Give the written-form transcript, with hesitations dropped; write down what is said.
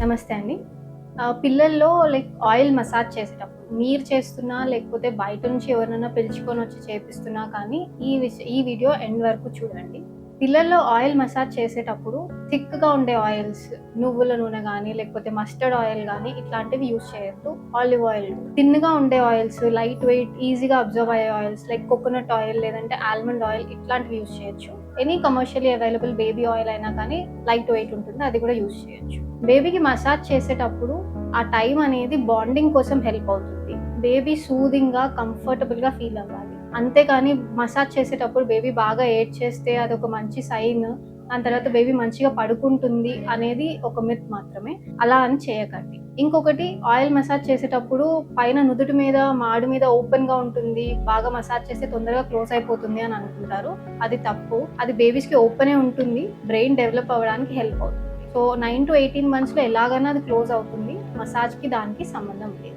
నమస్తే అండి. పిల్లల్లో లైక్ ఆయిల్ మసాజ్ చేసేటప్పుడు మీరు చేస్తున్నా, లేకపోతే బయట నుంచి ఎవరినైనా పిలుచుకొనొచ్చి చేపిస్తున్నా కానీ ఈ వీడియో ఎండ్ వరకు చూడండి. పిల్లల్లో ఆయిల్ మసాజ్ చేసేటప్పుడు థిక్‌గా ఉండే ఆయిల్స్, నువ్వుల నూనె గానీ, లేకపోతే మస్టర్డ్ ఆయిల్ గానీ ఇట్లాంటివి యూజ్ చేయొద్దు. Olive oil. థిన్‌గా ఉండే ఆయిల్స్, లైట్ వెయిట్, ఈజీగా అబ్జర్వ్ అయ్యే ఆయిల్స్ లైక్ కోకోనట్ ఆయిల్ లేదంటే ఆల్మండ్ ఆయిల్ ఇట్లాంటివి యూజ్ చేయొచ్చు. Any commercially available baby oil అయినా కానీ లైట్ వెయిట్ ఉంటుంది. అది కూడా యూజ్ చేయొచ్చు. బేబీకి మసాజ్ చేసేటప్పుడు ఆ టైం అనేది బాండింగ్ కోసం హెల్ప్ అవుతుంది. బేబీ సూదింగ్‌గా, కంఫర్టబుల్‌గా ఫీల్ అవ్వాలి. అంతేకాని మసాజ్ చేసేటప్పుడు బేబీ బాగా ఏడ్చేస్తే అదొక మంచి సైన్. దాని తర్వాత బేబీ మంచిగా పడుకుంటుంది అనేది ఒక మిత్ మాత్రమే. అలా అని చేయకండి. ఇంకొకటి ఆయిల్ మసాజ్ చేసేటప్పుడు పైన నుదుటి మీద, మాడు మీద ఓపెన్‌గా ఉంటుంది. బాగా మసాజ్ చేస్తే తొందరగా క్లోజ్ అయిపోతుంది అని అనుకుంటారు. అది తప్పు. అది బేబీస్‌కి ఓపెనే ఉంటుంది. బ్రెయిన్ డెవలప్ అవ్వడానికి హెల్ప్ అవుతుంది. సో 9-18 మంత్స్‌లో ఎలాగైనా అది క్లోజ్ అవుతుంది. మసాజ్‌కి దానికి సంబంధం లేదు.